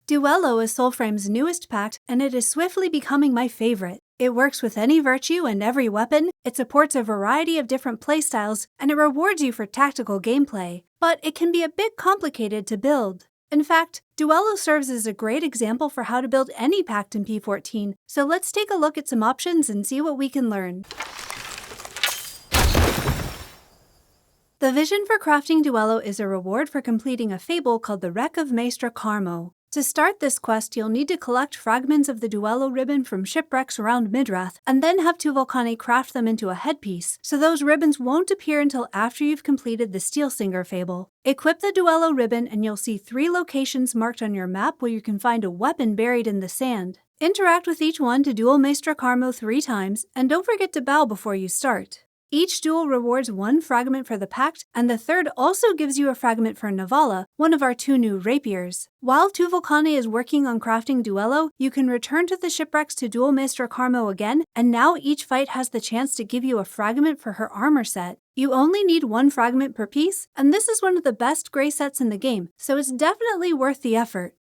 Duelo is Soulframe's newest pact, and it is swiftly becoming my favorite. It works with any virtue and every weapon, it supports a variety of different playstyles, and it rewards you for tactical gameplay. But it can be a bit complicated to build. In fact, Duelo serves as a great example for how to build any pact in P14, so let's take a look at some options and see what we can learn. The vision for crafting Duelo is a reward for completing a fable called the Wreck of Maestra Carmo. To start this quest, you'll need to collect fragments of the Duelo ribbon from shipwrecks around Midrath, and then have two Volcani craft them into a headpiece, so those ribbons won't appear until after you've completed the Steelsinger fable. Equip the Duelo ribbon and you'll see 3 locations marked on your map where you can find a weapon buried in the sand. Interact with each one to duel Maestra Carmo 3 times, and don't forget to bow before you start. Each duel rewards 1 fragment for the Pact, and the third also gives you a fragment for Navala, one of our 2 new rapiers. While two Volcani is working on crafting Duelo, you can return to the shipwrecks to duel Maestra Carmo again, and now each fight has the chance to give you a fragment for her armor set. You only need 1 fragment per piece, and this is one of the best gray sets in the game, so it's definitely worth the effort.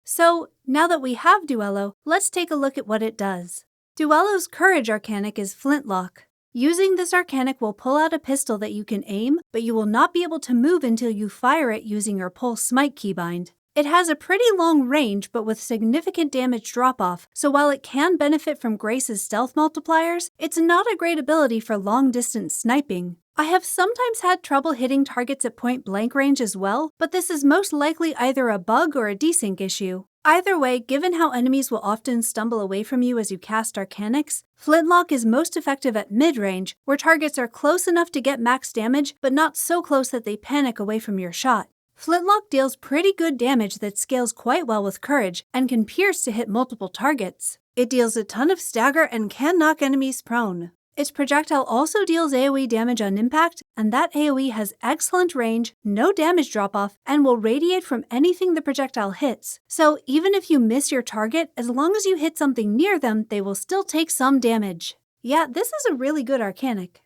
So, now that we have Duelo, let's take a look at what it does. Duelo's Courage Arcanic is Flintlock. Using this Arcanic will pull out a pistol that you can aim, but you will not be able to move until you fire it using your Pulse Smite keybind. It has a pretty long range, but with significant damage drop-off, so while it can benefit from Grace's stealth multipliers, it's not a great ability for long-distance sniping. I have sometimes had trouble hitting targets at point-blank range as well, but this is most likely either a bug or a desync issue. Either way, given how enemies will often stumble away from you as you cast Arcanics, Flintlock is most effective at mid-range, where targets are close enough to get max damage, but not so close that they panic away from your shot. Flintlock deals pretty good damage that scales quite well with Courage, and can pierce to hit multiple targets. It deals a ton of stagger and can knock enemies prone. Its projectile also deals AoE damage on impact, and that AoE has excellent range, no damage drop-off, and will radiate from anything the projectile hits. So even if you miss your target, as long as you hit something near them, they will still take some damage. Yeah, this is a really good Arcanic.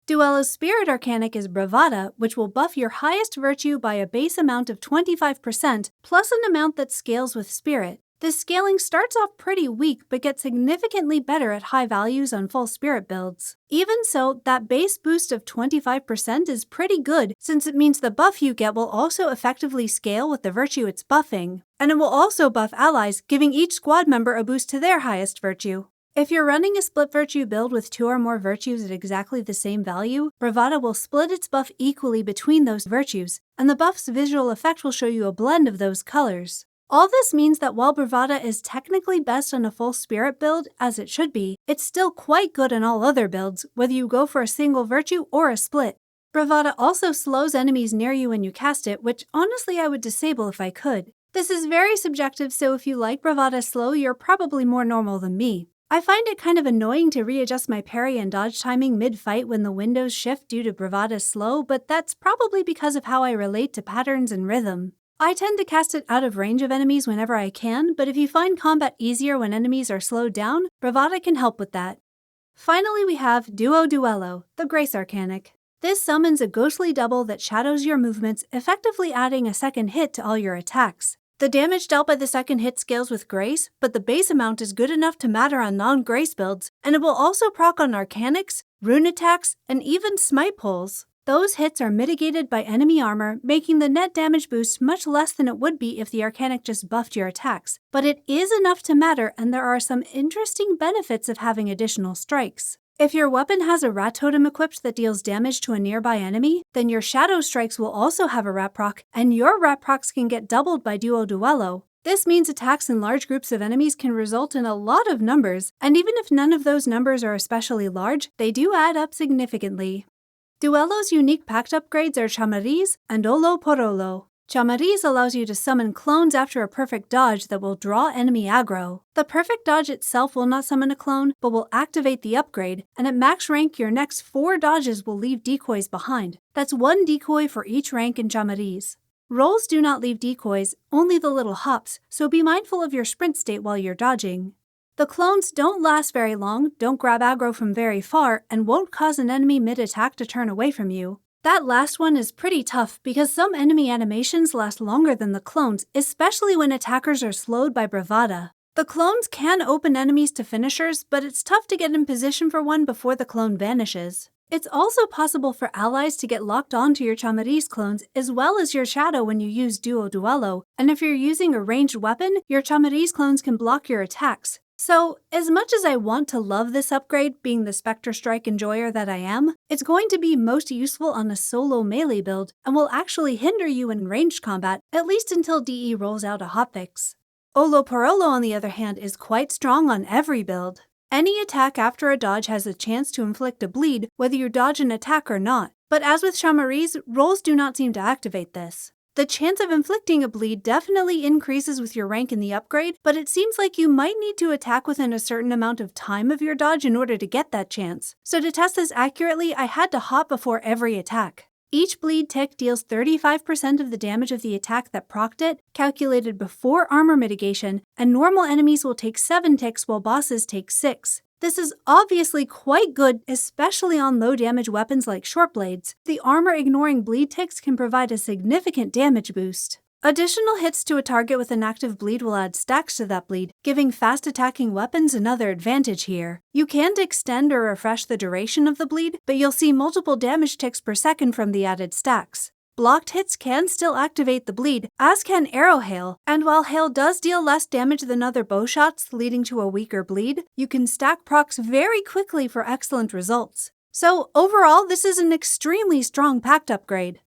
Duelo's Spirit Arcanic is Bravada, which will buff your highest virtue by a base amount of 25%, plus an amount that scales with Spirit. This scaling starts off pretty weak, but gets significantly better at high values on full Spirit builds. Even so, that base boost of 25% is pretty good, since it means the buff you get will also effectively scale with the virtue it's buffing. And it will also buff allies, giving each squad member a boost to their highest virtue. If you're running a split virtue build with 2 or more virtues at exactly the same value, Bravada will split its buff equally between those virtues, and the buff's visual effect will show you a blend of those colors. All this means that while Bravada is technically best on a full Spirit build, as it should be, it's still quite good on all other builds, whether you go for a single virtue or a split. Bravada also slows enemies near you when you cast it, which honestly I would disable if I could. This is very subjective, so if you like Bravada slow, you're probably more normal than me. I find it kind of annoying to readjust my parry and dodge timing mid-fight when the windows shift due to Bravada's slow, but that's probably because of how I relate to patterns and rhythm. I tend to cast it out of range of enemies whenever I can, but if you find combat easier when enemies are slowed down, Bravada can help with that. Finally, we have Duelo, the Grace Arcanic. This summons a ghostly double that shadows your movements, effectively adding a second hit to all your attacks. The damage dealt by the second hit scales with Grace, but the base amount is good enough to matter on non-Grace builds, and it will also proc on Arcanics, rune attacks, and even smite pulls. Those hits are mitigated by enemy armor, making the net damage boost much less than it would be if the Arcanic just buffed your attacks. But it is enough to matter, and there are some interesting benefits of having additional strikes. If your weapon has a rat totem equipped that deals damage to a nearby enemy, then your shadow strikes will also have a rat proc, and your rat procs can get doubled by Duelo. This means attacks in large groups of enemies can result in a lot of numbers, and even if none of those numbers are especially large, they do add up significantly. Duelo's unique pact upgrades are Chamariz and Olho. Chamariz allows you to summon clones after a perfect dodge that will draw enemy aggro. The perfect dodge itself will not summon a clone, but will activate the upgrade, and at max rank your next 4 dodges will leave decoys behind. That's 1 decoy for each rank in Chamariz. Rolls do not leave decoys, only the little hops, so be mindful of your sprint state while you're dodging. The clones don't last very long, don't grab aggro from very far, and won't cause an enemy mid-attack to turn away from you. That last one is pretty tough because some enemy animations last longer than the clones, especially when attackers are slowed by Bravada. The clones can open enemies to finishers, but it's tough to get in position for one before the clone vanishes. It's also possible for allies to get locked onto your Chamariz clones as well as your shadow when you use Duelo Duelo, and if you're using a ranged weapon, your Chamariz clones can block your attacks. So, as much as I want to love this upgrade, being the Spectre Strike enjoyer that I am, it's going to be most useful on a solo melee build and will actually hinder you in ranged combat, at least until DE rolls out a hotfix. Olho, on the other hand, is quite strong on every build. Any attack after a dodge has a chance to inflict a bleed, whether you dodge an attack or not, but as with Chamariz, rolls do not seem to activate this. The chance of inflicting a bleed definitely increases with your rank in the upgrade, but it seems like you might need to attack within a certain amount of time of your dodge in order to get that chance. So to test this accurately, I had to hop before every attack. Each bleed tick deals 35% of the damage of the attack that procced it, calculated before armor mitigation, and normal enemies will take 7 ticks while bosses take 6. This is obviously quite good, especially on low damage weapons like short blades. The armor-ignoring bleed ticks can provide a significant damage boost. Additional hits to a target with an active bleed will add stacks to that bleed, giving fast-attacking weapons another advantage here. You can't extend or refresh the duration of the bleed, but you'll see multiple damage ticks per second from the added stacks. Blocked hits can still activate the bleed, as can arrow hail, and while hail does deal less damage than other bow shots, leading to a weaker bleed, you can stack procs very quickly for excellent results. So overall, this is an extremely strong Pact upgrade.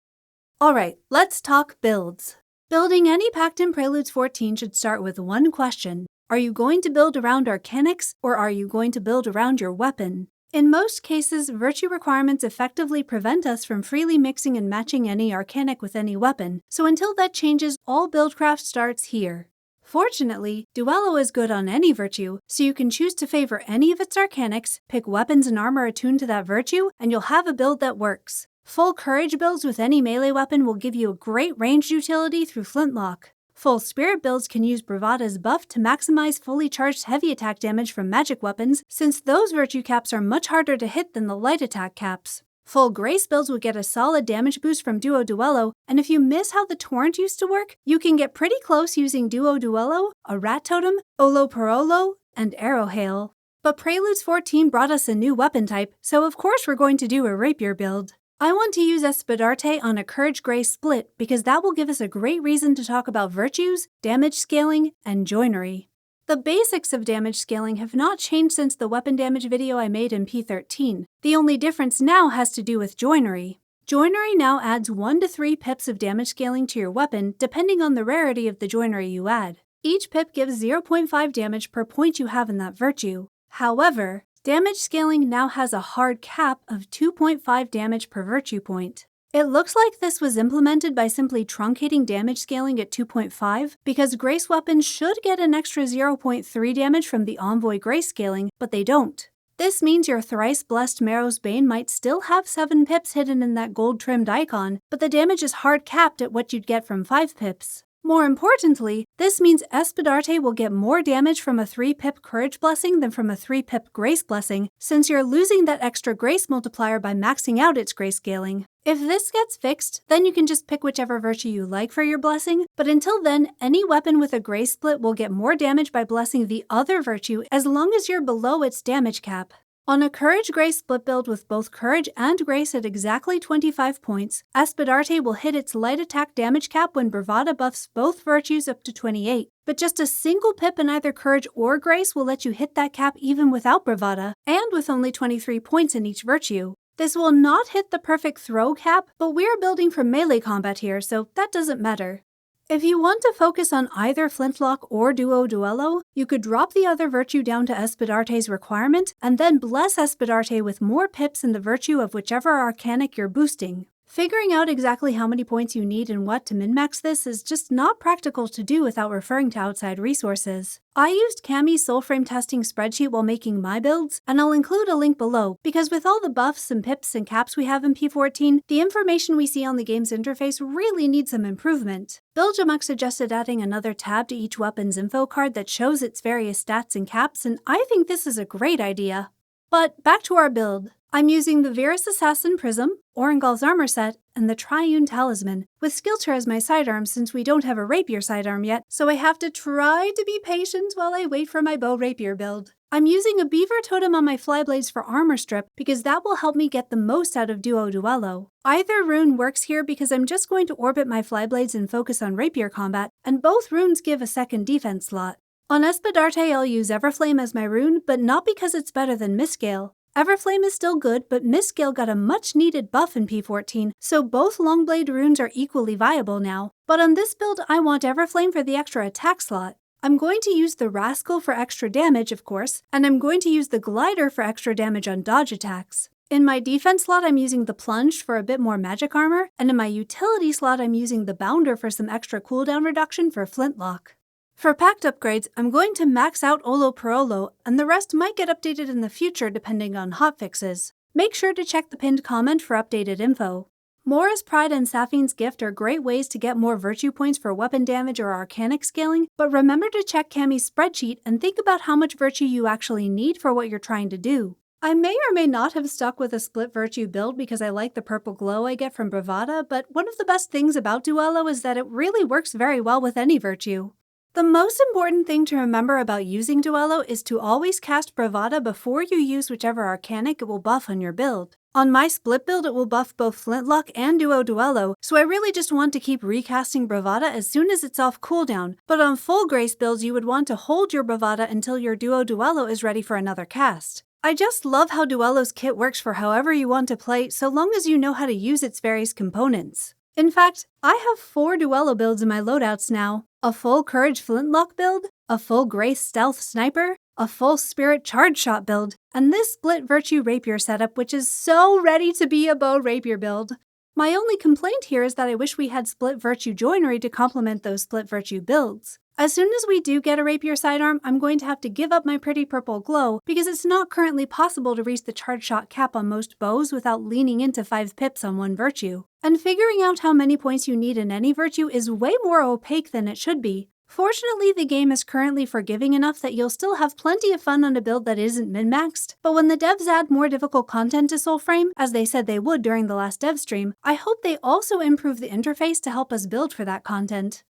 Alright, let's talk builds. Building any Pact in Preludes 14 should start with one question. Are you going to build around arcanics, or are you going to build around your weapon? In most cases, virtue requirements effectively prevent us from freely mixing and matching any arcanic with any weapon, so until that changes, all buildcraft starts here. Fortunately, Duelo is good on any virtue, so you can choose to favor any of its arcanics, pick weapons and armor attuned to that virtue, and you'll have a build that works. Full courage builds with any melee weapon will give you a great ranged utility through Flintlock. Full spirit builds can use Bravada's buff to maximize fully charged heavy attack damage from magic weapons, since those virtue caps are much harder to hit than the light attack caps. Full grace builds will get a solid damage boost from Duelo Duelo, and if you miss how the torrent used to work, you can get pretty close using Duelo Duelo, a rat totem, Olho, and arrow hail. But Preludes 14 brought us a new weapon type, so of course we're going to do a rapier build. I want to use Espadarte on a Courage Grace split because that will give us a great reason to talk about virtues, damage scaling, and joinery. The basics of damage scaling have not changed since the weapon damage video I made in P13. The only difference now has to do with joinery. Joinery now adds 1 to 3 pips of damage scaling to your weapon depending on the rarity of the joinery you add. Each pip gives 0.5 damage per point you have in that virtue. However, damage scaling now has a hard cap of 2.5 damage per virtue point. It looks like this was implemented by simply truncating damage scaling at 2.5 because grace weapons should get an extra 0.3 damage from the Envoy grace scaling, but they don't. This means your thrice blessed Marrow's Bane might still have 7 pips hidden in that gold trimmed icon, but the damage is hard capped at what you'd get from 5 pips. More importantly, this means Espadarte will get more damage from a 3-pip Courage Blessing than from a 3-pip Grace Blessing, since you're losing that extra Grace multiplier by maxing out its Grace scaling. If this gets fixed, then you can just pick whichever virtue you like for your blessing, but until then, any weapon with a Grace split will get more damage by blessing the other virtue as long as you're below its damage cap. On a Courage Grace split build with both Courage and Grace at exactly 25 points, Espadarte will hit its light attack damage cap when Bravada buffs both virtues up to 28, but just a single pip in either Courage or Grace will let you hit that cap even without Bravada, and with only 23 points in each virtue. This will not hit the perfect throw cap, but we're building for melee combat here, so that doesn't matter. If you want to focus on either Flintlock or Duelo Duelo, you could drop the other virtue down to Espadarte's requirement, and then bless Espadarte with more pips in the virtue of whichever arcanic you're boosting. Figuring out exactly how many points you need and what to min-max this is just not practical to do without referring to outside resources. I used Cammy's Soulframe testing spreadsheet while making my builds, and I'll include a link below, because with all the buffs and pips and caps we have in P14, the information we see on the game's interface really needs some improvement. Biljamuk suggested adding another tab to each weapon's info card that shows its various stats and caps, and I think this is a great idea. But back to our build. I'm using the Virus Assassin Prism, Orangol's armor set, and the Triune Talisman, with Skilter as my sidearm since we don't have a rapier sidearm yet, so I have to try to be patient while I wait for my bow rapier build. I'm using a beaver totem on my flyblades for armor strip because that will help me get the most out of Duelo. Either rune works here because I'm just going to orbit my flyblades and focus on rapier combat, and both runes give a second defense slot. On Espadarte I'll use Everflame as my rune, but not because it's better than Mistgale. Everflame is still good, but Mistgale got a much-needed buff in P14, so both Longblade runes are equally viable now. But on this build, I want Everflame for the extra attack slot. I'm going to use the Rascal for extra damage, of course, and I'm going to use the Glider for extra damage on dodge attacks. In my defense slot, I'm using the Plunged for a bit more magic armor, and in my utility slot, I'm using the Bounder for some extra cooldown reduction for Flintlock. For Pact upgrades, I'm going to max out Olho per Olho, and the rest might get updated in the future depending on hotfixes. Make sure to check the pinned comment for updated info. Mora's Pride and Sapphine's Gift are great ways to get more virtue points for weapon damage or arcanic scaling, but remember to check Cammy's spreadsheet and think about how much virtue you actually need for what you're trying to do. I may or may not have stuck with a split virtue build because I like the purple glow I get from Bravada, but one of the best things about Duelo is that it really works very well with any virtue. The most important thing to remember about using Duelo is to always cast Bravada before you use whichever arcanic it will buff on your build. On my split build it will buff both Flintlock and Duelo, so I really just want to keep recasting Bravada as soon as it's off cooldown, but on full Grace builds you would want to hold your Bravada until your Duelo is ready for another cast. I just love how Duelo's kit works for however you want to play so long as you know how to use its various components. In fact, I have 4 Duelo builds in my loadouts now. A full Courage Flintlock build, a full Grace Stealth Sniper, a full Spirit Charge Shot build, and this Split Virtue Rapier setup which is so ready to be a bow rapier build. My only complaint here is that I wish we had Split Virtue Joinery to complement those Split Virtue builds. As soon as we do get a rapier sidearm, I'm going to have to give up my pretty purple glow because it's not currently possible to reach the charge shot cap on most bows without leaning into 5 pips on one virtue. And figuring out how many points you need in any virtue is way more opaque than it should be. Fortunately, the game is currently forgiving enough that you'll still have plenty of fun on a build that isn't min-maxed, but when the devs add more difficult content to Soulframe, as they said they would during the last dev stream, I hope they also improve the interface to help us build for that content.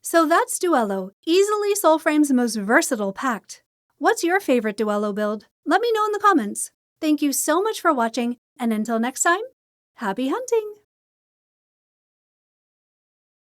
So that's Duelo, easily Soulframe's most versatile pact. What's your favorite Duelo build? Let me know in the comments. Thank you so much for watching, and until next time, happy hunting!